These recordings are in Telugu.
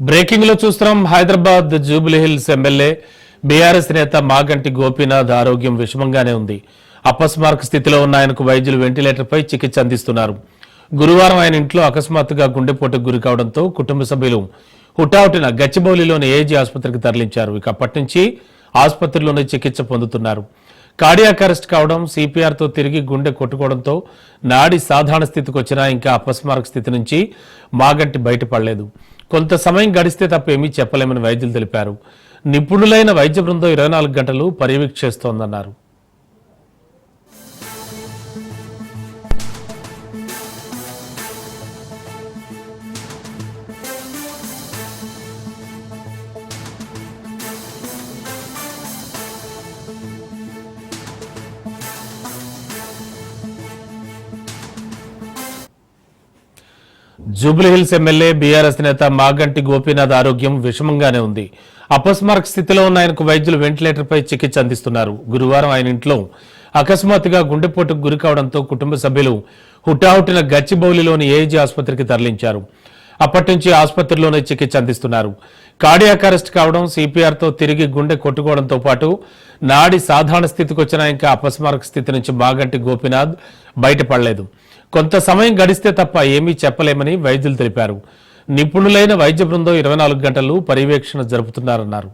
బ్రేకింగ్ లో చూస్తున్నాం. హైదరాబాద్ జూబ్లీహిల్స్ ఎమ్మెల్యే బీఆర్ఎస్ నేత మాగంటి గోపీనాథ్ ఆరోగ్యం విషమంగానే ఉంది. అపస్మారక స్థితిలో ఉన్న ఆయనకు వైద్యులు వెంటిలేటర్ పై చికిత్స అందిస్తున్నారు. గురువారం ఆయన ఇంట్లో అకస్మాత్తుగా గుండెపోటుకు గురి కావడంతో కుటుంబ సభ్యులు హుటాహుటిన గచ్చిబౌలిలోని ఏజీ ఆసుపత్రికి తరలించారు. ఇక అప్పటి నుంచి ఆసుపత్రిలోనే చికిత్స పొందుతున్నారు. కార్డియాక్ అరెస్ట్ కావడం, సిపిఆర్ తో తిరిగి గుండె కొట్టుకోవడంతో నాడి సాధారణ స్థితికి వచ్చినా ఇంకా అపస్మారక స్థితి నుంచి మాగంటి బయటపడలేదు. కొంత సమయం గడిస్తే తప్ప ఏమీ చెప్పలేమని వైద్యులు తెలిపారు. నిపుణులైన వైద్య బృందం 24 గంటలు పర్యవేక్షిస్తోందన్నారు. జూబ్లీహిల్స్ ఎమ్మెల్యే బీఆర్ఎస్ నేత మాగంటి గోపీనాథ్ ఆరోగ్యం విషమంగానే ఉంది. అపస్మారక స్థితిలో ఉన్న ఆయనకు వైద్యులు వెంటిలేటర్ పై చికిత్స అందిస్తున్నారు. గురువారం ఆయన ఇంట్లో అకస్మాత్తుగా గుండెపోటుకు గురి కావడంతో కుటుంబ సభ్యులు హుటాహుటిన గచ్చిబౌలిలోని ఏజీ ఆసుపత్రికి తరలించారు. అప్పటి నుంచి ఆసుపత్రిలోనే చికిత్స అందిస్తున్నారు. కార్డియాక్ అరెస్ట్ కావడం, సిపిఆర్ తో తిరిగి గుండె కొట్టుకోవడంతో పాటు నాడి సాధారణ స్థితికి వచ్చినా ఇంకా అపస్మారక స్థితి నుంచి మాగంటి గోపీనాథ్ బయటపడలేదు. కొంత సమయం గడిస్తే తప్ప ఏమీ చెప్పలేమని వైద్యులు తెలిపారు. నిపుణులైన వైద్య బృందం 24 గంటలు పర్యవేక్షణ జరుపుతున్నారన్నారు.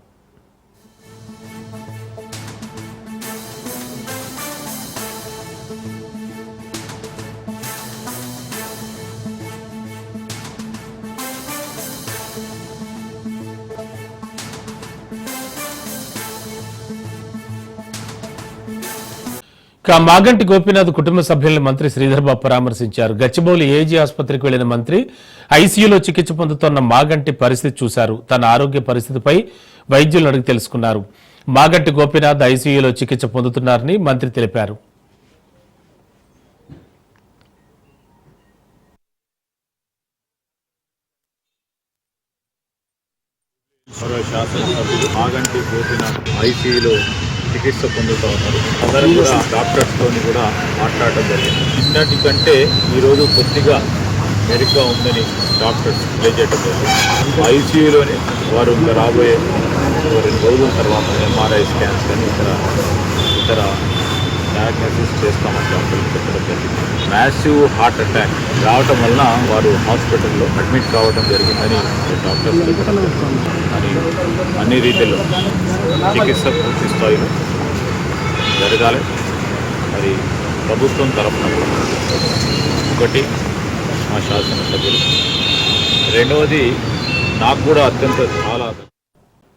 మాగంటి గోపీనాథ్ కుటుంబ సభ్యులను మంత్రి శ్రీధర్ బాబు పరామర్శించారు. గచ్చిబౌలి ఏజీ ఆసుపత్రికి వెళ్లిన మంత్రి ఐసీయూలో చికిత్స పొందుతున్న మాగంటి పరిస్థితి చూశారు. తన ఆరోగ్య పరిస్థితిపై వైద్యులను అడిగి తెలుసుకున్నారు. మాగంటి గోపీనాథ్ ఐసీయూలో చికిత్స పొందుతున్నారని మంత్రి తెలిపారు. మాగంటి గోపీనాథ్ ఐసీయూలో చికిత్స పొందుతూ ఉన్నారు. అందరూ కూడా డాక్టర్స్తోని కూడా మాట్లాడటం జరిగింది. నిన్నటి కంటే ఈరోజు కొద్దిగా మెరుగ్గా ఉందని డాక్టర్స్ తెలియజేయడం జరిగింది. ఐసీయూలోనే వారు ఇంకా రాబోయే 2 రోజుల తర్వాత ఎంఆర్ఐ స్కాన్స్ కానీ ఇతర డయాగ్నోసిస్ చేస్తామని డాక్టర్లు చెప్పడం జరిగింది. మ్యాసివ్ హార్ట్ అటాక్ రావటం వలన వారు హాస్పిటల్లో అడ్మిట్ కావడం జరిగిందని డాక్టర్స్ చెప్పడం జరిగింది. అని అన్ని రీతిలో చికిత్స పూర్తి స్థాయిలో జరగాలి. మరి ప్రభుత్వం తరఫున ఒకటి మా శాసనసభ్యులు, రెండవది నాకు కూడా చాలా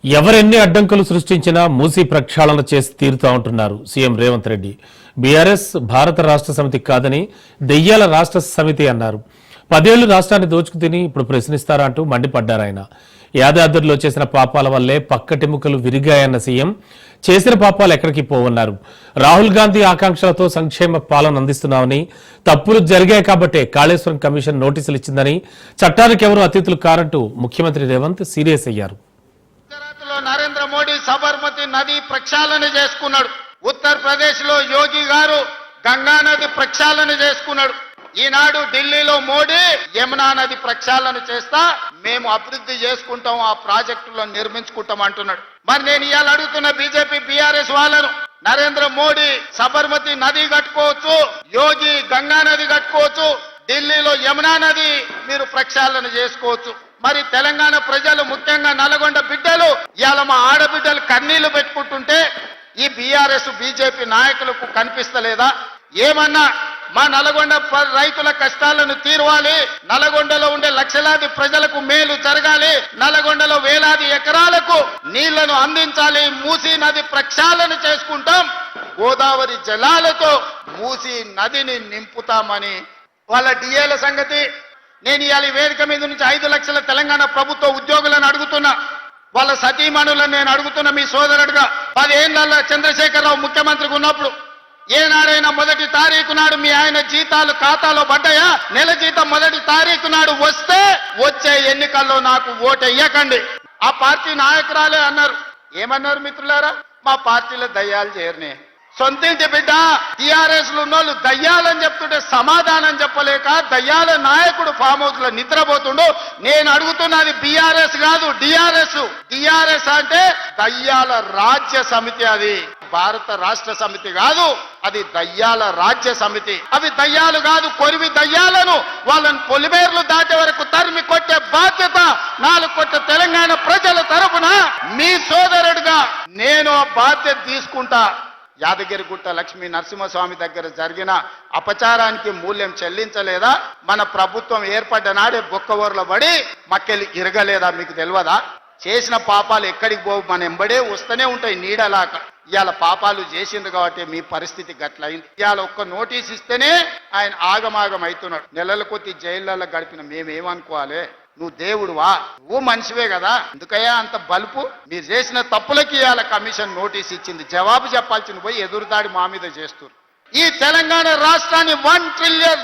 ఎవరెన్ని అడ్డంకులు సృష్టించినా మూసి ప్రక్షాళన చేసి తీరుతా ఉంటున్నారు సీఎం రేవంత్ రెడ్డి. బీఆర్ఎస్ భారత రాష్ట్ర సమితి కాదని దెయ్యాల రాష్ట్ర సమితి అన్నారు. 10 ఏళ్లు రాష్ట్రాన్ని దోచుకు తిని ఇప్పుడు ప్రశ్నిస్తారా అంటూ మండిపడ్డారు ఆయన. యాదాద్రిలో చేసిన పాపాల వల్లే పక్కటెముకలు విరిగాయన్న సీఎం చేసిన పాపాలు ఎక్కడికి పోవన్నారు. రాహుల్ గాంధీ ఆకాంక్షలతో సంక్షేమ పాలన అందిస్తున్నామని, తప్పులు జరిగాయి కాబట్టే కాళేశ్వరం కమిషన్ నోటీసులు ఇచ్చిందని, చట్టానికి ఎవరు అతిథులు కారంటూ ముఖ్యమంత్రి రేవంత్ సీరియస్ అయ్యారు. నరేంద్ర మోడీ సబర్మతి నది ప్రక్షాళన చేసుకున్నాడు. ఉత్తరప్రదేశ్ లో యోగి గారు గంగా నది ప్రక్షాళన చేసుకున్నాడు. ఈనాడు ఢిల్లీలో మోడీ యమునా నది ప్రక్షాళన చేస్తా మేము అభివృద్ధి చేసుకుంటాం, ఆ ప్రాజెక్టులో నిర్మించుకుంటాం అంటున్నాడు. మరి నేను ఇవాళ అడుగుతున్న బీజేపీ బీఆర్ఎస్ వాళ్ళను, నరేంద్ర మోడీ సబర్మతి నది కట్టుకోవచ్చు, యోగి గంగా నది కట్టుకోవచ్చు, ఢిల్లీలో యమునా నది మీరు ప్రక్షాళన చేసుకోవచ్చు. మరి తెలంగాణ ప్రజలు, ముఖ్యంగా నల్గొండ బిడ్డలు ఇవాళ మా ఆడబిడ్డలు కన్నీళ్లు పెట్టుకుంటుంటే ఈ బీఆర్ఎస్ బీజేపీ నాయకులకు కనిపిస్తలేదా? ఏమన్నా మా నల్గొండ రైతుల కష్టాలను తీర్వాలి, నల్గొండలో ఉండే లక్షలాది ప్రజలకు మేలు జరగాలి, నల్గొండలో వేలాది ఎకరాలకు నీళ్లను అందించాలి, మూసీ నది ప్రక్షాళన చేసుకుంటాం, గోదావరి జలాలతో మూసీ నదిని నింపుతామని వాళ్ళ డిఏల సంగతి. నేను ఇవాళ వేదిక మీద నుంచి 5 లక్షల తెలంగాణ ప్రభుత్వ ఉద్యోగులను అడుగుతున్నా, వాళ్ళ సతీమణులను నేను అడుగుతున్నా. మీ సోదరుడుగా 10 ఏళ్ల చంద్రశేఖరరావు ముఖ్యమంత్రిగా ఉన్నప్పుడు ఏనాడైనా 1వ తారీఖు నాడు మీ ఆయన జీతాలు ఖాతాలో పడ్డాయా? నెల జీతం 1వ తారీఖు నాడు వస్తే వచ్చే ఎన్నికల్లో నాకు ఓటు వేయకండి. ఆ పార్టీ నాయకురాలే అన్నారు. ఏమన్నారు మిత్రులారా? మా పార్టీలో దయ్యాలు చేరినాయి, సొంతింటి బిడ్డ టీఆర్ఎస్ లో ఉన్నోళ్ళు దయ్యాలని చెప్తుంటే సమాధానం చెప్పలేక దయ్యాల నాయకుడు ఫామ్ హౌస్ లో నిద్రపోతుండు. నేను అడుగుతున్నది బీఆర్ఎస్ కాదు, డిఆర్ఎస్. డిఆర్ఎస్ అంటే దయ్యాల రాజ్య సమితి, అది భారత రాష్ట్ర సమితి కాదు, అది దయ్యాల రాజ్య సమితి. అవి దయ్యాలు కాదు, కొరివి దయ్యాలను వాళ్ళని పొలిమేర్లు దాటే వరకు తరిమి కొట్టే బాధ్యత 4 కోట్ల తెలంగాణ ప్రజల తరపున మీ సోదరుడిగా నేను ఆ బాధ్యత తీసుకుంటా. యాదగిరిగుట్ట లక్ష్మీ నరసింహస్వామి దగ్గర జరిగిన అపచారానికి మూల్యం చెల్లించలేదా? మన ప్రభుత్వం ఏర్పడ్డ నాడే బొక్కవోర్ల పడి మక్కెలి ఇరగలేదా? మీకు తెలియదా? చేసిన పాపాలు ఎక్కడికి పోవు, మన ఎంబడే వస్తూనే ఉంటాయి నీడలాక. ఇవాళ పాపాలు చేసింది కాబట్టి మీ పరిస్థితి గట్లయింది. ఇవాళ ఒక్క నోటీస్ ఇస్తేనే ఆయన ఆగమాగం అవుతున్నాడు. నెలల కొద్ది జైళ్ళలో గడిపిన మేమేమనుకోవాలి? నువ్వు దేవుడువా? నువ్వు మనిషివే కదా, ఎందుకయ్యా అంత బలుపు? మీరు చేసిన తప్పులకి ఇవాళ కమిషన్ నోటీస్ ఇచ్చింది. జవాబు చెప్పాల్సింది పోయి ఎదురుదాడి మా మీద చేస్తున్నారు. ఈ తెలంగాణ రాష్ట్రాన్ని $1 ట్రిలియన్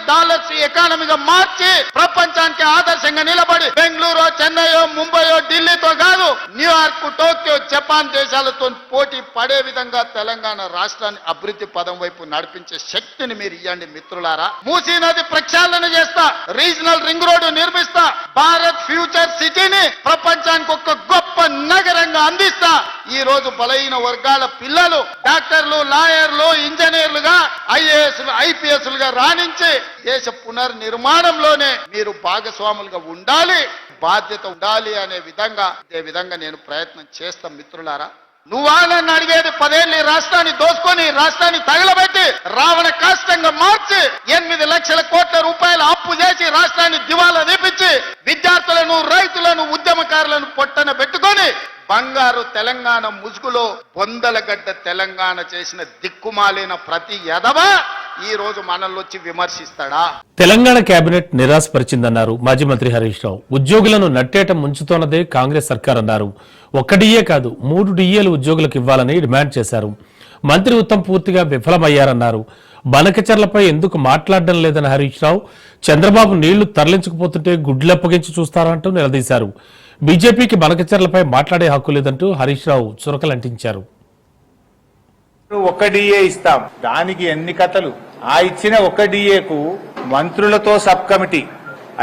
ఎకానమీగా మార్చి ప్రపంచానికి ఆదర్శంగా నిలబడి బెంగళూరు, చెన్నైయో, ముంబైయో, ఢిల్లీతో కాదు, న్యూయార్క్, టోక్యో, జపాన్ దేశాలతో పోటీ పడే విధంగా తెలంగాణ రాష్ట్రాన్ని అభివృద్ధి పదం వైపు నడిపించే శక్తిని మీరు ఇవ్వండి మిత్రులారా. మూసీ నది ప్రక్షాళన చేస్తా, రీజనల్ రింగ్ రోడ్డు నిర్మిస్తా, భారత్ ఫ్యూచర్ సిటీని ప్రపంచానికి ఒక గొప్ప నగరంగా అందిస్తా. ఈ రోజు బలహీన వర్గాల పిల్లలు డాక్టర్లు, లాయర్లు, ఇంజనీర్లుగా, ఐఏఎస్లు, ఐపీఎస్లుగా రాణించి దేశ పునర్నిర్మాణంలోనే మీరు భాగస్వాములుగా ఉండాలి, బాధ్యత ఉండాలి అనే విధంగా నేను ప్రయత్నం చేస్తాం మిత్రులారా. నువ్వా నన్ను అడిగేది? 10 ఏళ్ళు ఈ రాష్ట్రాన్ని దోసుకొని రాష్ట్రాన్ని తగలబెట్టి రావణ కాష్టంగా మార్చి 8 లక్షల కోట్ల రూపాయల అప్పు చేసి రాష్ట్రాన్ని దివాలా తీపించి విద్యార్థులను, రైతులను, ఉద్యమకారులను పొట్టన పెట్టుకొని బంగారు తెలంగాణ ముసుగులో బొందలగడ్డ తెలంగాణ చేసిన దిక్కుమాలిన ప్రతి ఎదవ ఈ రోజు మనల్ని వచ్చి విమర్శిస్తాడా? తెలంగాణ కేబినెట్ నిరాశపరిచిందన్నారు మాజీ మంత్రి హరీష్ రావు. ఉద్యోగులను నట్టేట ముంచుతోన్నదే కాంగ్రెస్ సర్కార్ అన్నారు. 1 డిఏ కాదు 3 డిఏలు ఉద్యోగులకు ఇవ్వాలని డిమాండ్ చేశారు. మంత్రి ఉత్తమ్ పూర్తిగా విఫలమయ్యారన్నారు. బనకచర్లపై ఎందుకు మాట్లాడడం లేదని హరీష్ రావు, చంద్రబాబు నీళ్లు తరలించకపోతుంటే గుడ్లప్పగించి చూస్తారంటూ నిలదీశారు. బీజేపీకి బనకచర్లపై మాట్లాడే హక్కు లేదంటూ హరీష్ రావు చురకలంటించారు. 1 డిఏ ఇస్తాం, దానికి ఎన్ని కథలు. ఆ ఇచ్చిన 1 డిఏకు మంత్రులతో సబ్ కమిటీ,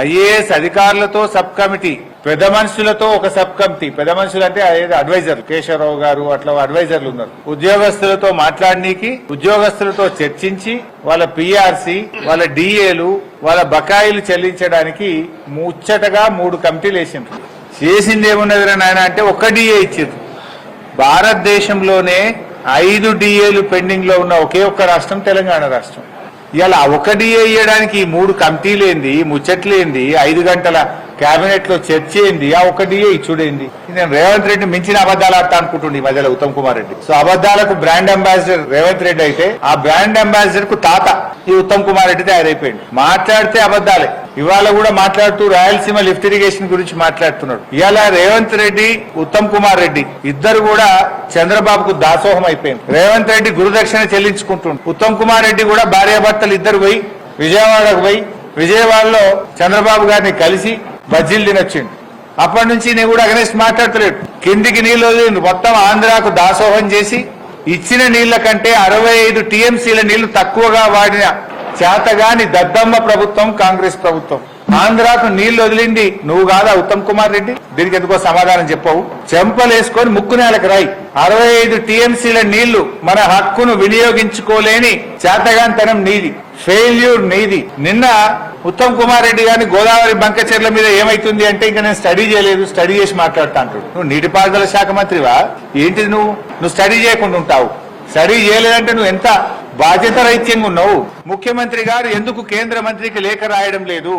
ఐఏఎస్ అధికారులతో సబ్ కమిటీ, పెద్ద మనుషులతో ఒక సబ్ కమిటీ. పెద్ద మనుషులు అంటే అడ్వైజర్, కేశవరావు గారు అట్లా అడ్వైజర్లు ఉన్నారు. ఉద్యోగస్తులతో మాట్లాడనీకి, ఉద్యోగస్తులతో చర్చించి వాళ్ళ పిఆర్సి, వాళ్ళ డిఏలు, వాళ్ళ బకాయిలు చెల్లించడానికి ముచ్చటగా 3 కమిటీలు వేసిండ్రు. చేసింది ఏమున్నది నాయన అంటే 1 డిఏ ఇచ్చిండ్రు. భారతదేశంలోనే 5 డిఏలు పెండింగ్ లో ఉన్న ఒకే ఒక్క రాష్ట్రం తెలంగాణ రాష్ట్రం. ఇలా 1 డిఏ ఇవ్వడానికి 3 కమిటీలేంది, ముచ్చట్లేంది, 5 గంటల కేబినెట్ లో చర్చ ఏంది, ఆ 1 డిఏ ఇచ్చుడేంది? నేను రేవంత్ రెడ్డి మించిన అబద్దాలు ఆడతా అనుకుంటుండే ఈ మధ్యలో ఉత్తమ్ కుమార్ రెడ్డి. సో అబద్దాలకు బ్రాండ్ అంబాసిడర్ రేవంత్ రెడ్డి అయితే ఆ బ్రాండ్ అంబాసిడర్ కు తాత ఈ ఉత్తమ్ కుమార్ రెడ్డి తయారైపోయింది. మాట్లాడితే అబద్దాలే. ఇవాళ కూడా మాట్లాడుతూ రాయలసీమ లిఫ్ట్ ఇరిగేషన్ గురించి మాట్లాడుతున్నాడు. ఇవాళ రేవంత్ రెడ్డి, ఉత్తమ్ కుమార్ రెడ్డి ఇద్దరు కూడా చంద్రబాబుకు దాసోహం అయిపోయింది. రేవంత్ రెడ్డి గురుదక్షిణ చెల్లించుకుంటుండు. ఉత్తమ్ కుమార్ రెడ్డి కూడా భార్యాభర్తలు ఇద్దరు పోయి విజయవాడకు పోయి విజయవాడలో చంద్రబాబు గారిని కలిసి బజ్జీలు తినొచ్చిండు. అప్పటి నుంచి నేను కూడా అగనెస్ట్ మాట్లాడతలేడు. కిందికి నీళ్లు వదిలిండు. మొత్తం ఆంధ్రాకు దాసోహం చేసి ఇచ్చిన నీళ్ల కంటే 65 టీఎంసీల నీళ్లు తక్కువగా వాడిన చేతగాని దద్దమ్మ ప్రభుత్వం కాంగ్రెస్ ప్రభుత్వం. ఆంధ్రాకు నీళ్లు వదిలింది నువ్వు కాదా ఉత్తమ్ కుమార్ రెడ్డి? దీనికి ఎందుకో సమాధానం చెప్పవు. చెంపలేసుకొని ముక్కు నేలకు రాయి. 65 టీఎంసీల నీళ్లు మన హక్కును వినియోగించుకోలేని చేతగానితనం నీది, ఫెయిల్యూర్ నీది. నిన్న ఉత్తమ్ కుమార్ రెడ్డి గారిని గోదావరి బంకచెర్ల మీద ఏమైతుంది అంటే ఇంకా నేను స్టడీ చేయలేదు, స్టడీ చేసి మాట్లాడుతా అంటాడు. నువ్వు నీటిపారుదల శాఖ మంత్రివా ఏంటిది? నువ్వు స్టడీ చేయకుండా ఉంటావు. స్టడీ చేయలేదంటే నువ్వు ఎంత బాధ్యత రహిత్యంగా ఉన్నావు. ముఖ్యమంత్రి గారు ఎందుకు కేంద్ర మంత్రికి లేఖ రాయడం లేదు?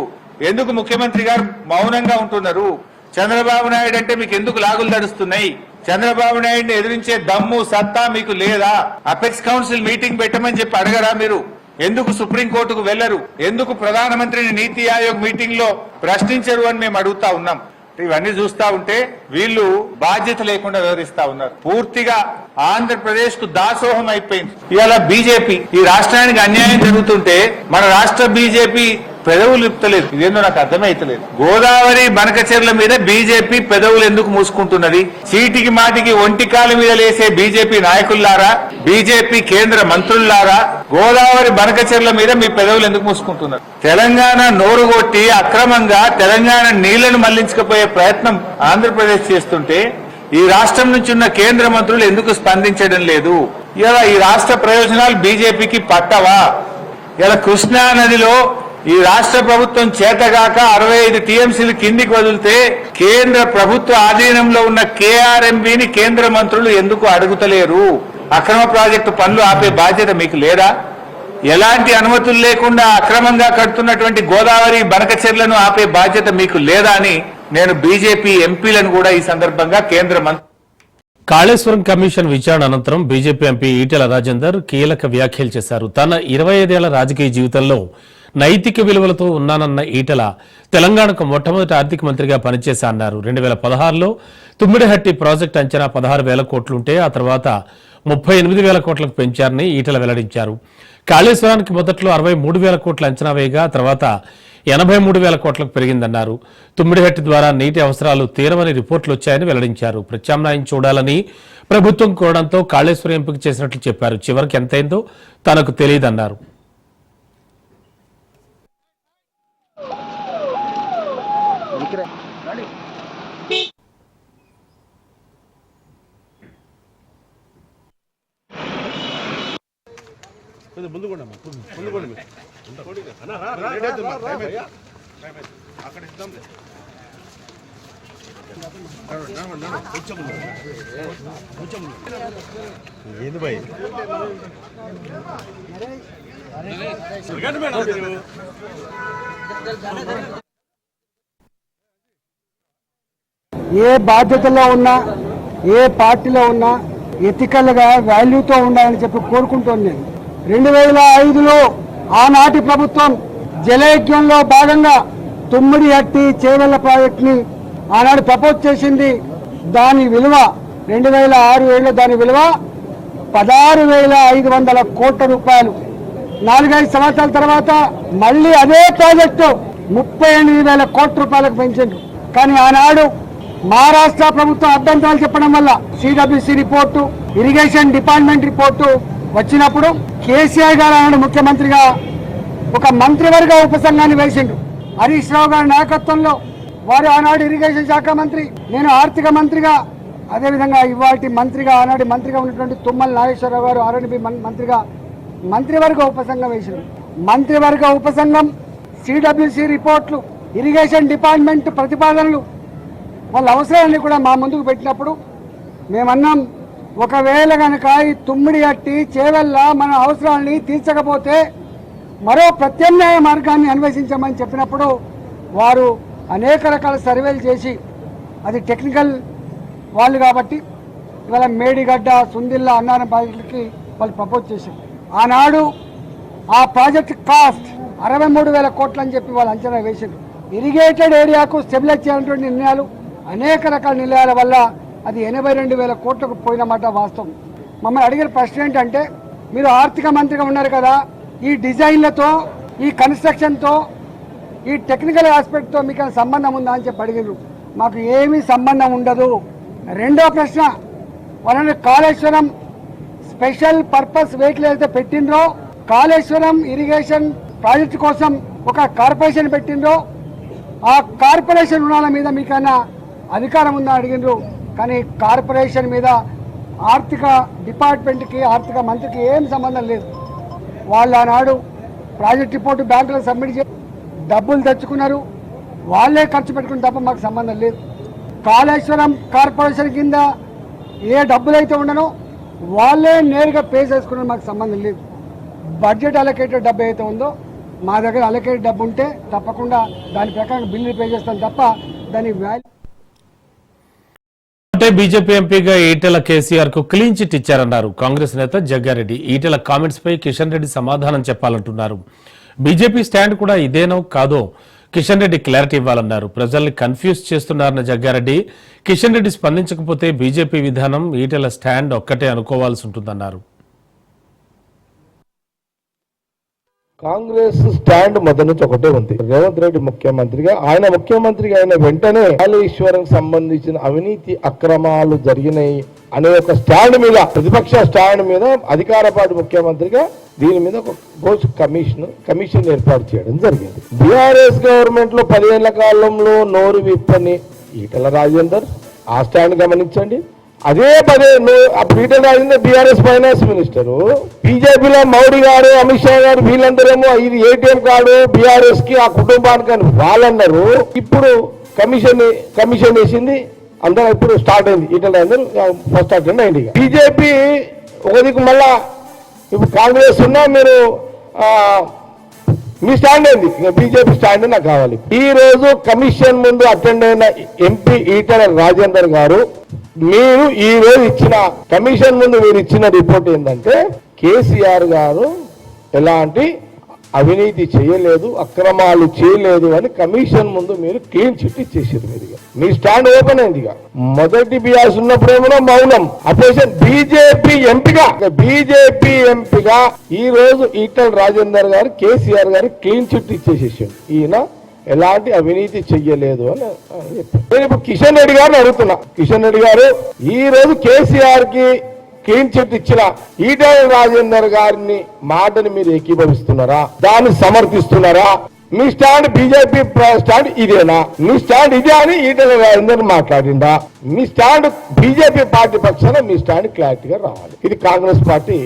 ఎందుకు ముఖ్యమంత్రి గారు మౌనంగా ఉంటున్నారు? చంద్రబాబు నాయుడు అంటే మీకు ఎందుకు లాగులు నడుస్తున్నాయి? చంద్రబాబు నాయుడిని ఎదిరించే దమ్ము సత్తా మీకు లేదా? అపెక్స్ కౌన్సిల్ మీటింగ్ పెట్టమని చెప్పి అడగరా మీరు? ఎందుకు సుప్రీంకోర్టుకు వెళ్లరు? ఎందుకు ప్రధానమంత్రిని నీతి ఆయోగ్ మీటింగ్ లో ప్రశ్నించరు అని మేము అడుగుతా ఉన్నాం. ఇవన్నీ చూస్తా ఉంటే వీళ్ళు బాధ్యత లేకుండా వ్యవహరిస్తా ఉన్నారు. పూర్తిగా ఆంధ్రప్రదేశ్ కు దాసోహం అయిపోయింది. ఇవాళ బీజేపీ ఈ రాష్ట్రానికి అన్యాయం జరుగుతుంటే మన రాష్ట్ర బీజేపీ పెదవులు ఇప్పలేదు. ఇదేందో నాకు అర్థమైతలేదు. గోదావరి బనకచెర్ల మీద బీజేపీ పెదవులు ఎందుకు మూసుకుంటున్నది? చీటికి మాటికి ఒంటికాల మీద లేసే బీజేపీ నాయకుల్లారా, బీజేపీ కేంద్ర మంత్రుల్లారా, గోదావరి బనకచెర్ల మీద మీ పెదవులు ఎందుకు మూసుకుంటున్నారు? తెలంగాణ నోరుగొట్టి అక్రమంగా తెలంగాణ నీళ్లను మళ్లించకపోయే ప్రయత్నం ఆంధ్రప్రదేశ్ చేస్తుంటే ఈ రాష్ట్రం నుంచి ఉన్న కేంద్ర మంత్రులు ఎందుకు స్పందించడం లేదు? ఇలా ఈ రాష్ట్ర ప్రయోజనాలు బీజేపీకి పట్టవా? ఇలా కృష్ణా నదిలో ఈ రాష్ట్ర ప్రభుత్వం చేతగాక 65 టీఎంసీలు కిందికి వదిలితే కేంద్ర ప్రభుత్వ ఆధీనంలో ఉన్న కేఆర్ఎంబీని కేంద్ర మంత్రులు ఎందుకు అడుగుతలేరు? అక్రమ ప్రాజెక్టు పనులు ఆపే బాధ్యత మీకు లేదా? ఎలాంటి అనుమతులు లేకుండా అక్రమంగా కడుతున్నటువంటి గోదావరి బనకచెర్లను ఆపే బాధ్యత మీకు లేదా అని నేను బీజేపీ ఎంపీలను కూడా ఈ సందర్భంగా కేంద్ర మంత్రి కాళేశ్వరం కమిషన్ విచారణ అనంతరం బీజేపీ ఎంపీ ఈటెల రాజేందర్ కీలక వ్యాఖ్యలు చేశారు. తన 25 ఏళ్ల రాజకీయ జీవితంలో నైతిక విలువలతో ఉన్నానన్న ఈటెల తెలంగాణకు మొట్టమొదటి ఆర్థిక మంత్రిగా పనిచేశా అన్నారు. 2016లో తుమ్మిడిహట్టి ప్రాజెక్టు అంచనా 16,000 కోట్లుంటే ఆ తర్వాత 38,000 కోట్లకు పెంచారని ఈటెల వెల్లడించారు. కాళేశ్వరానికి మొదట్లో 63,000 కోట్ల అంచనా వేయగా తర్వాత 83,000 కోట్లకు పెరిగిందన్నారు. తుమ్మిడిహట్టి ద్వారా నీటి అవసరాలు తీరమని రిపోర్టులు వచ్చాయని వెల్లడించారు. ప్రత్యామ్నాయం చూడాలని ప్రభుత్వం కోరడంతో కాళేశ్వరం ఎంపిక చేసినట్లు చెప్పారు. చివరికి ఎంతైందో తనకు తెలియదన్నారు. ఏ బాధ్యతలో ఉన్నా, ఏ పార్టీలో ఉన్నా ఎథికల్ గా వాల్యూతో ఉండాలని చెప్పి కోరుకుంటాను. నేను 2005లో ఆనాటి ప్రభుత్వం జలయజ్ఞంలో భాగంగా తుమ్మిడిహట్టి చేవెళ్ల ప్రాజెక్ట్ ని ఆనాడు ప్రపోజ్ చేసింది. దాని విలువ 2006-7లో దాని విలువ 16,500 కోట్ల రూపాయలు. 4-5 సంవత్సరాల తర్వాత మళ్ళీ అదే ప్రాజెక్టు 38,000 కోట్ల రూపాయలకు పెంచిండ్రు. కానీ ఆనాడు మహారాష్ట్ర ప్రభుత్వం అభ్యంతరాలు చెప్పడం వల్ల CWC report, irrigation department report వచ్చినప్పుడు కేసీఆర్ గారు ఆనాడు ముఖ్యమంత్రిగా ఒక మంత్రివర్గ ఉపసంఘాన్ని వేసిండు. హరీష్ రావు గారి నాయకత్వంలో వారు ఆనాడు ఇరిగేషన్ శాఖ మంత్రి, నేను ఆర్థిక మంత్రిగా, అదేవిధంగా ఇవాటి మంత్రిగా ఆనాడు మంత్రిగా ఉన్నటువంటి తుమ్మల నాగేశ్వరరావు గారు ఆర్ఎండ్బి మంత్రిగా మంత్రివర్గ ఉపసంఘం వేసిండు. మంత్రివర్గ ఉపసంఘం సిడబ్ల్యూసి రిపోర్ట్లు, ఇరిగేషన్ డిపార్ట్మెంట్ ప్రతిపాదనలు, వాళ్ళ అవసరాన్ని కూడా మా ముందుకు పెట్టినప్పుడు మేమన్నాం, ఒకవేళ కనుక ఈ తుమ్మిడిహట్టి చేవెళ్ళ మన అవసరాన్ని తీర్చకపోతే మరో ప్రత్యామ్నాయ మార్గాన్ని అన్వేషించమని చెప్పినప్పుడు వారు అనేక రకాల సర్వేలు చేసి, అది టెక్నికల్ వాళ్ళు కాబట్టి ఇవాళ మేడిగడ్డ, సుందిల్ల, అన్నారం ప్రాజెక్టులకి వాళ్ళు ప్రపోజ్ చేశారు. ఆనాడు ఆ ప్రాజెక్ట్ కాస్ట్ 63,000 కోట్లు అని చెప్పి వాళ్ళు అంచనా వేశారు. ఇరిగేటెడ్ ఏరియాకు స్టెబిలైజ్ చేయాలన్నటువంటి నిర్ణయాలు, అనేక రకాల నిర్ణయాల వల్ల అది 82,000 కోట్లకు పోయినమాట వాస్తవం. మమ్మల్ని అడిగిన ప్రశ్న ఏంటంటే, మీరు ఆర్థిక మంత్రిగా ఉన్నారు కదా, ఈ డిజైన్లతో, ఈ కన్స్ట్రక్షన్తో, ఈ టెక్నికల్ ఆస్పెక్ట్తో మీకు సంబంధం ఉందా అని చెప్పి అడిగారు. మాకు ఏమీ సంబంధం ఉండదు. రెండో ప్రశ్న, వాళ్ళని కాళేశ్వరం స్పెషల్ పర్పస్ వెహికల్ అయితే పెట్టిండ్రో, కాళేశ్వరం ఇరిగేషన్ ప్రాజెక్టు కోసం ఒక కార్పొరేషన్ పెట్టిండ్రో, ఆ కార్పొరేషన్ రుణాల మీద మీకైనా అధికారం ఉందా అడిగిండ్రు. కానీ కార్పొరేషన్ మీద ఆర్థిక డిపార్ట్మెంట్కి, ఆర్థిక మంత్రికి ఏం సంబంధం లేదు. వాళ్ళు ఆనాడు ప్రాజెక్ట్ రిపోర్టు బ్యాంకులకు సబ్మిట్ చేసి డబ్బులు తెచ్చుకున్నారు, వాళ్ళే ఖర్చు పెట్టుకుని తప్ప మాకు సంబంధం లేదు. కాళేశ్వరం కార్పొరేషన్ కింద ఏ డబ్బులైతే ఉండనో వాళ్ళే నేరుగా పే చేసుకున్నారు, మాకు సంబంధం లేదు. బడ్జెట్ అలొకేటెడ్ డబ్బు అయితే ఉందో మా దగ్గర అలొకేటెడ్ డబ్బు ఉంటే తప్పకుండా దాని ప్రకారం బిల్లు పే చేస్తాం తప్ప దాని వాల్యూ. అంటే బీజేపీ ఎంపీగా ఈటెల కేసీఆర్ కు క్లీన్ చిట్ ఇచ్చారన్నారు కాంగ్రెస్ నేత జగ్గారెడ్డి. ఈటెల కామెంట్స్ పై కిషన్ రెడ్డి సమాధానం చెప్పాలంటున్నారు. బీజేపీ స్టాండ్ కూడా ఇదేనో కాదో కిషన్ రెడ్డి క్లారిటీ ఇవ్వాలన్నారు. ప్రజల్ని కన్ఫ్యూజ్ చేస్తున్నారన్న జగ్గారెడ్డి, కిషన్ రెడ్డి స్పందించకపోతే బీజేపీ విధానం, ఈటెల స్టాండ్ ఒక్కటే అనుకోవాల్సి ఉంటుందన్నారు. కాంగ్రెస్ స్టాండ్ మొదటి నుంచి ఒకటే ఉంది. రేవంత్ రెడ్డి ముఖ్యమంత్రిగా అయిన వెంటనే కాళేశ్వరం సంబంధించిన అవినీతి అక్రమాలు జరిగినాయి అనే ఒక స్టాండ్ మీద, ప్రతిపక్ష స్టాండ్ మీద అధికార పార్టీ ముఖ్యమంత్రిగా దీని మీద ఒక కమిషన్ ఏర్పాటు చేయడం జరిగింది. బీఆర్ఎస్ గవర్నమెంట్ లో 10 ఏళ్ల కాలంలో నోరు విప్పని ఈటల రాజేందర్ ఆ స్టాండ్ గమనించండి. అదే Etela Rajender BRS finance minister, బీజేపీలో మోడీ గారు, అమిత్ షా గారు వీళ్ళందరేమో ఇది ఏటీఎం కార్డు బీఆర్ఎస్ కి ఆ కుటుంబానికి అని వాళ్ళన్నారు. ఇప్పుడు కమిషన్ వేసింది, అందరూ ఇప్పుడు స్టార్ట్ అయింది. ఈటల రాజేందర్ ఫస్ట్ అటెండ్ అయింది. బీజేపీ ఒక దిక్కు మళ్ళా ఇప్పుడు కాంగ్రెస్ ఉన్నా మీరు మీ స్టాండ్ ఏంది? బీజేపీ స్టాండ్ నాకు కావాలి. ఈ రోజు కమిషన్ ముందు అటెండ్ అయిన ఎంపీ ఈటల రాజేందర్ గారు, మీరు ఈ రోజు ఇచ్చిన కమిషన్ ముందు మీరు ఇచ్చిన రిపోర్ట్ ఏంటంటే కేసీఆర్ గారు ఎలాంటి అవినీతి చేయలేదు, అక్రమాలు చేయలేదు అని కమిషన్ ముందు మీరు క్లీన్ చిట్ ఇచ్చేసారు. మీరు మీ స్టాండ్ ఓపెన్ అయింది. మొదటి బీఆర్ఎస్ ఉన్నప్పుడేమో మౌనం అపోజిషన్. బీజేపీ ఎంపీగా ఈ రోజు ఈటల రాజేందర్ గారు కేసీఆర్ గారు క్లీన్ చిట్ ఇచ్చేసేసాడు. ఈయన ఎలాంటి అవినీతి చెయ్యలేదు అని చెప్పారు. నేను ఇప్పుడు కిషన్ రెడ్డి గారిని అడుగుతున్నా. కిషన్ రెడ్డి గారు ఈ రోజు కేసీఆర్ కి క్లీన్ చిట్ ఇచ్చిన ఈటల రాజేందర్ గారిని మాటని మీరు ఏకీభవిస్తున్నారా? దాన్ని సమర్థిస్తున్నారా? మీ స్టాండ్ బీజేపీ స్టాండ్ ఇదేనా? మీ స్టాండ్ ఇదే అని ఈటల రాజేందర్ మాట్లాడిందా? మీ స్టాండ్ బీజేపీ పార్టీ పక్షాన మీ స్టాండ్ క్లారిటీగా రావాలి. ఇది కాంగ్రెస్ పార్టీ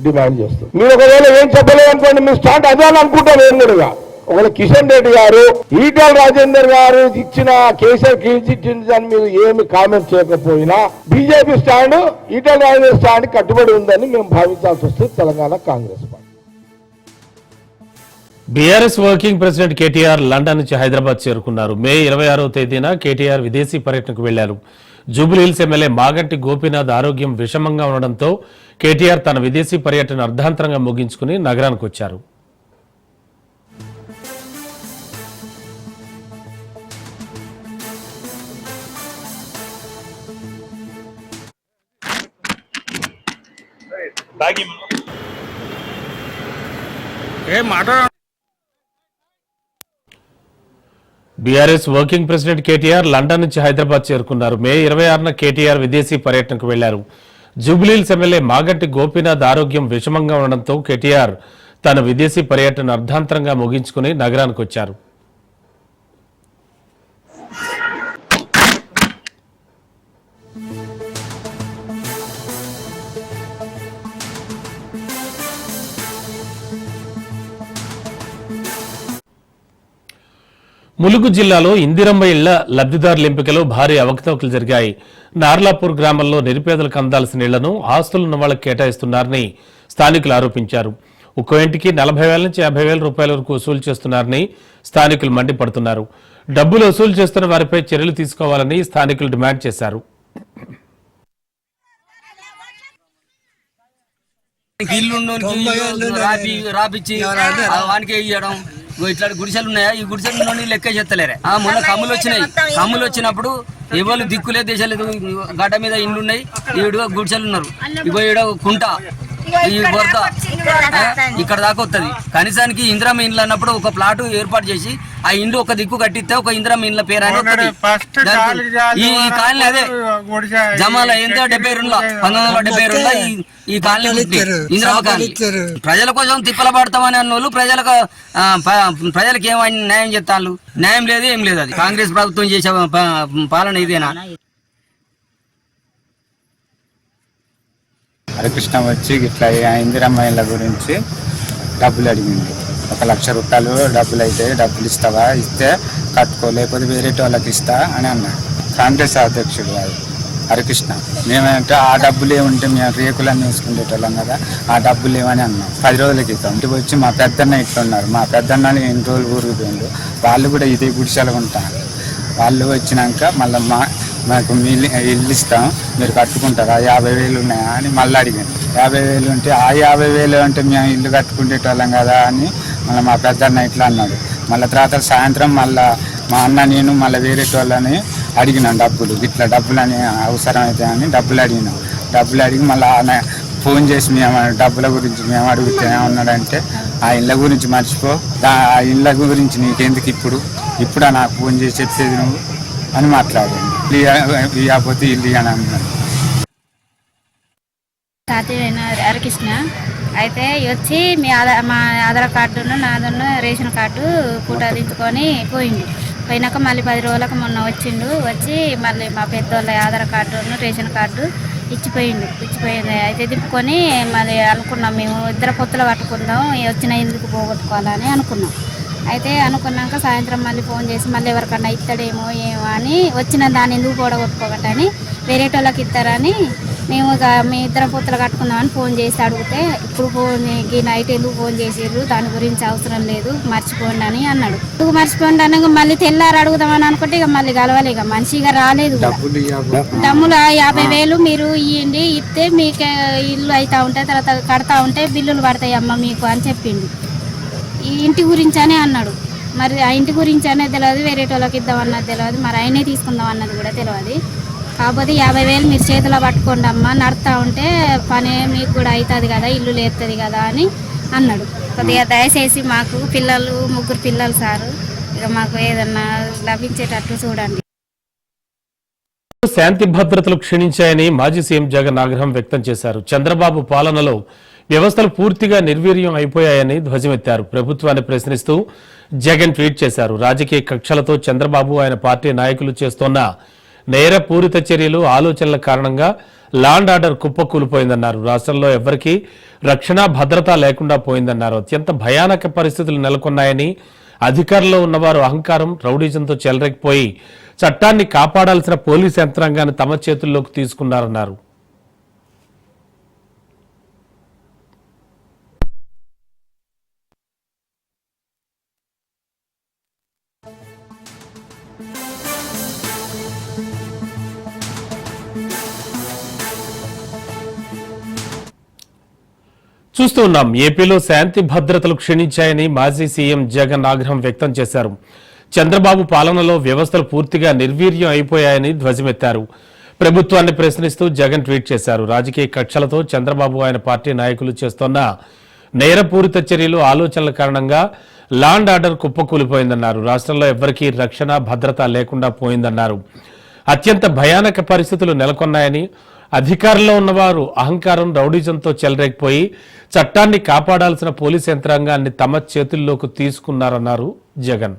డిమాండ్ చేస్తుంది. మీరు ఒకవేళ ఏం చెప్పలేదు అనుకోండి, మీ స్టాండ్ అదే అని అనుకుంటారు. ఏం కూడా ఒకవేళ కిషన్ రెడ్డి గారు ఈటల రాజేందర్ గారు ఇచ్చిన కేసీఆర్ క్లీన్ చిట్ అని మీరు ఏమి కామెంట్ చేయకపోయినా BJP stand Etela Rajender stand కట్టుబడి ఉందని మేము భావించాల్సి వస్తుంది Telangana Congress party. BRS working president KTR London నుంచి హైదరాబాద్ చేరుకున్నారు. మే 26వ తేదీన కేటీఆర్ విదేశీ పర్యటనకు వెళ్లారు. జూబ్లీహిల్స్ ఎమ్మెల్యే మాగంటి గోపీనాథ్ ఆరోగ్యం విషమంగా ఉండడంతో కేటీఆర్ తన విదేశీ పర్యటన అర్ధాంతరంగా ముగించుకుని నగరానికి వచ్చారు. BRS working president KTR London నుంచి హైదరాబాద్ చేరుకున్నారు. మే 26న కేటీఆర్ విదేశీ పర్యటనకు వెళ్లారు. జూబ్లీహిల్స్ ఎమ్మెల్యే మాగంటి గోపీనాథ్ ఆరోగ్యం విషమంగా ఉండడంతో కేటీఆర్ తన విదేశీ పర్యటన అర్ధాంతరంగా ముగించుకుని నగరానికి వచ్చారు. ములుగు జిల్లాలో ఇందిరమ్మ ఇళ్ల లబ్ధిదారుల ఎంపికలో భారీ అవకతవకలు జరిగాయి. నార్లాపూర్ గ్రామంలో నిరుపేదలకు అందాల్సిన ఇళ్లను ఆస్తులున్న వాళ్లకు కేటాయిస్తున్నారని స్థానికులు ఆరోపించారు. ఒక్కో ఇంటికి 40,000 నుంచి 50,000 రూపాయల వరకు వసూలు చేస్తున్నారని స్థానికులు మండిపడుతున్నారు. డబ్బులు వసూలు చేస్తున్న వారిపై చర్యలు తీసుకోవాలని స్థానికులు డిమాండ్ చేశారు. ఇట్లా గుడిసెలు ఉన్నాయా? ఈ గుడిసెల నుండి లెక్క చేస్తలేరే. మొన్న కమ్ములు వచ్చినాయి. కమ్ములు వచ్చినప్పుడు ఎవరు దిక్కులే దేశాలేదు. గడ్డ మీద ఇండ్లు ఉన్నాయి, ఈడు గుడిసెలు ఉన్నారు. ఇగో ఈడ కుంట, ఈ వరద ఇక్కడ దాకా వస్తుంది. కనీసానికి ఇందిరమ్మ ఇండ్లు అన్నప్పుడు ఒక ప్లాట్ ఏర్పాటు చేసి ఆ ఇండ్లు ఒక దిక్కు కట్టిస్తే ఒక ఇందిరమ్మ ఇండ్ల పేరు అని వస్తుంది. ఈ కాలనీ అదే జమాల ఎంత 1972 ఈ కాలనీ ఇందిరమ్మ కాలనీ. ప్రజల కోసం తిప్పల పడతామని అన్న వాళ్ళు ప్రజలకు ఏమైనా న్యాయం చేస్తాను? న్యాయం లేదు, ఏం లేదు. అది కాంగ్రెస్ ప్రభుత్వం చేసే పాలన ఇదేనా? హరికృష్ణ వచ్చి ఇట్లా ఇందిరమ్మాయిల గురించి డబ్బులు అడిగింది. 1,00,000 రూపాయలు డబ్బులు అయితే డబ్బులు ఇస్తావా? ఇస్తే కట్టుకో, లేకపోతే వేరే వాళ్ళకి ఇస్తా అని అన్నాడు. కాంగ్రెస్ అధ్యక్షుడు అది హరికృష్ణ. మేమంటే ఆ డబ్బులు ఏముంటే మేము రేకులన్నీ వేసుకునేటోళ్ళం కదా, ఆ డబ్బులు ఏమని అన్నాం. 10 రోజుల క్రితం ఇంటికి వచ్చి మా పెద్దన్న ఇట్లున్నారు. మా పెద్దన్నని ఎన్ని రోజులు ఊరికి పోయిండు. వాళ్ళు కూడా ఇదే గుడిసెలు ఉంటారు. వాళ్ళు వచ్చినాక మళ్ళీ మాకు మీ ఇల్లు ఇస్తాం, మీరు కట్టుకుంటారా? 50,000 ఉన్నాయా అని మళ్ళీ అడిగాను. 50,000 ఉంటే ఆ 50,000 అంటే మేము ఇల్లు కట్టుకునేటోళ్ళం కదా అని మళ్ళీ మా పెద్దన్న ఇట్లా అన్నాడు. మళ్ళీ తర్వాత సాయంత్రం మళ్ళీ మా అన్న నేను మళ్ళీ వేరే వాళ్ళని అడిగినాం డబ్బులు. ఇట్లా డబ్బులు అని అవసరం అయితే అని డబ్బులు అడిగినాం. డబ్బులు అడిగి మళ్ళీ ఫోన్ చేసి మేము డబ్బుల గురించి మేము అడిగితే ఏమన్నాడంటే ఆ ఇళ్ళ గురించి మర్చిపో, ఆ ఇళ్ళ గురించి నీకెందుకు ఇప్పుడు నాకు ఫోన్ చేసి చెప్పేది నువ్వు అని మాట్లాడాను. ఇవ్వకపోతే ఇల్లు అని అన్నాడు. హరికృష్ణ అయితే వచ్చి మా ఆధార్ కార్డును నాదును రేషన్ కార్డు ఫోటో దించుకొని పోయినాక మళ్ళీ 10 రోజులకు మొన్న వచ్చి మళ్ళీ మా పెద్దోళ్ళ ఆధార్ కార్డును రేషన్ కార్డు ఇచ్చిపోయింది. అయితే దింపుకొని మళ్ళీ అనుకున్నాం మేము ఇద్దరు పొత్తులు పట్టుకుందాం, వచ్చిన ఎందుకు పోగొట్టుకోవాలని అనుకున్నాం. అయితే అనుకున్నాక సాయంత్రం మళ్ళీ ఫోన్ చేసి మళ్ళీ ఎవరికన్నా ఇస్తాడేమో ఏమో అని వచ్చిన దాన్ని ఎందుకు పోగొట్టుకోకటని వేరేటోళ్ళకి ఇస్తారని మేము మీ ఇద్దరం పొత్తులు కట్టుకుందామని ఫోన్ చేసి అడిగితే ఇప్పుడు ఫోన్కి నైట్ ఎందుకు ఫోన్ చేసిర్రు, దాని గురించి అవసరం లేదు మర్చిపోండి అని అన్నాడు. ఎందుకు మర్చిపోండి అనగా మళ్ళీ తెల్లారు అడుగుదామని అనుకుంటే ఇక మళ్ళీ కలవాలి, ఇక మనిషిగా రాలేదు. డబ్బులు 50,000 మీరు ఇవ్వండి, ఇస్తే మీకు ఇల్లు అవుతా ఉంటాయి, తర్వాత కడతా ఉంటే బిల్లులు పడతాయి అమ్మ మీకు అని చెప్పింది. ఈ ఇంటి గురించి అనే అన్నాడు. మరి ఆ ఇంటి గురించి అనేది తెలియదు, వేరేటోళ్ళకి ఇద్దామన్నది తెలియదు, మరి ఆయనే తీసుకుందాం అన్నది కూడా తెలియదు. కాకపోతే 50,000 మీరు చేతిలో పట్టుకోండి అమ్మ, నడుతూ ఉంటే పని మీకు కూడా అవుతుంది కదా, ఇల్లు లేస్తుంది కదా అని అన్నాడు. కొద్దిగా దయచేసి మాకు 3 పిల్లలు సారు, ఇక మాకు ఏదన్నా లభించేటట్టు చూడండి. శాంతి భద్రతలు క్షీణించాయని మాజీ సీఎం జగన్ ఆగ్రహం వ్యక్తం చేశారు. చంద్రబాబు పాలనలో వ్యవస్థలు పూర్తిగా నిర్వీర్యం అయిపోయాయని ధ్వజమెత్తారు. ప్రభుత్వాన్ని ప్రశ్నిస్తూ జగన్ ట్వీట్ చేశారు. రాజకీయ కక్షలతో చంద్రబాబు ఆయన పార్టీ నాయకులు చేస్తోన్న నేరపూరిత చర్యలు ఆలోచనల కారణంగా లాండ్ ఆర్డర్ కుప్పకూలిపోయిందన్నారు. రాష్ట్రంలో ఎవ్వరికీ రక్షణ భద్రత లేకుండా పోయిందన్నారు. అత్యంత భయానక పరిస్థితులు నెలకొన్నాయని, అధికారంలో ఉన్నవారు అహంకారం రౌడీజంతో చెలరేగిపోయి చట్టాన్ని కాపాడాల్సిన పోలీసు యంత్రాంగాన్ని తమ చేతుల్లోకి తీసుకున్నారన్నారు. చూస్తూ ఉన్నాం. ఏపీలో శాంతి భద్రతలు క్షీణించాయని మాజీ సీఎం జగన్ ఆగ్రహం వ్యక్తం చేశారు. చంద్రబాబు పాలనలో వ్యవస్థలు పూర్తిగా నిర్వీర్యం అయిపోయాయని ధ్వజమెత్తారు. ప్రభుత్వాన్ని ప్రశ్నిస్తూ జగన్ ట్వీట్ చేశారు. రాజకీయ కక్షలతో చంద్రబాబు ఆయన పార్టీ నాయకులు చేస్తోన్న నేరపూరిత చర్యలు ఆలోచనల కారణంగా లాండ్ ఆర్డర్ కుప్పకూలిపోయిందన్నారు. రాష్ట్రంలో ఎవ్వరికీ రక్షణ భద్రత లేకుండా పోయిందన్నారు. అత్యంత భయానక పరిస్థితులు నెలకొన్నాయని, అధికారంలో ఉన్నవారు అహంకారం రౌడీజంతో చెలరేగిపోయి చట్టాన్ని కాపాడాల్సిన పోలీస్ యంత్రాంగాన్ని తమ చేతుల్లోకి తీసుకున్నారన్నారు జగన్.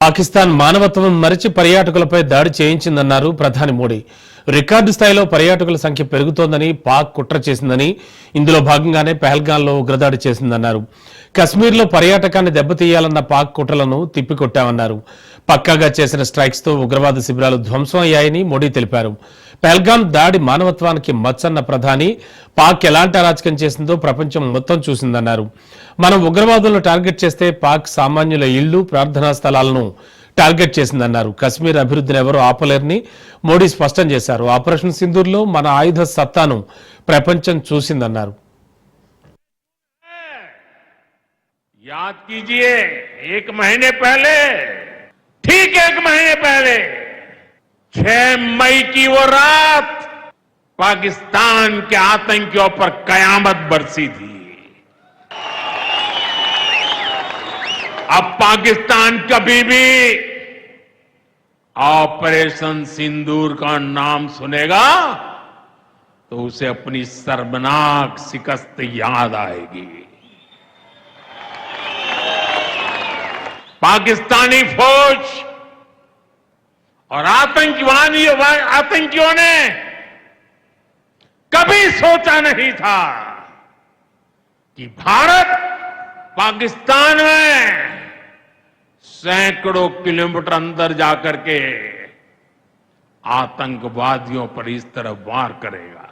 పాకిస్తాన్ మానవత్వం మరిచి పర్యాటకులపై దాడి చేయించిందన్నారు ప్రధాని మోడీ. రికార్డు స్థాయిలో పర్యాటకుల సంఖ్య పెరుగుతోందని పాక్ కుట్ర చేసిందని, ఇందులో భాగంగానే పహల్గాంలో ఉగ్రదాడి చేసిందన్నారు. కశ్మీర్లో పర్యాటకాన్ని దెబ్బతీయాలన్న పాక్ కుట్రలను తిప్పికొట్టామన్నారు. పక్కాగా చేసిన స్ట్రైక్స్ తో ఉగ్రవాద శిబిరాలు ధ్వంసం అయ్యాయని మోడీ తెలిపారు. పహల్గాం దాడి మానవత్వానికి మచ్చన్న ప్రధాని, పాక్ ఎలాంటి అరాచకం చేసిందో ప్రపంచం మొత్తం చూసిందన్నారు. మనం ఉగ్రవాదులను టార్గెట్ చేస్తే పాక్ సామాన్యుల ఇళ్లు, ప్రార్థనా స్థలాలను టార్గెట్ చేసిందన్నారు. కశ్మీర్ అభివృద్ధిని ఎవరూ ఆపలేరని మోడీ స్పష్టం చేశారు. ఆపరేషన్ సింధూర్లో మన ఆయుధ సత్తాను ప్రపంచం చూసిందన్నారు. याद कीजिए, एक महीने पहले, ठीक 1 महीने पहले 6 मई की वो रात पाकिस्तान के आतंकियों पर कयामत बरसी थी. अब पाकिस्तान कभी भी ऑपरेशन सिंदूर का नाम सुनेगा तो उसे अपनी शर्मनाक शिकस्त याद आएगी. पाकिस्तानी फौज और आतंकियों ने कभी सोचा नहीं था कि भारत पाकिस्तान में सैकड़ों किलोमीटर अंदर जाकर के आतंकवादियों पर इस तरह वार करेगा.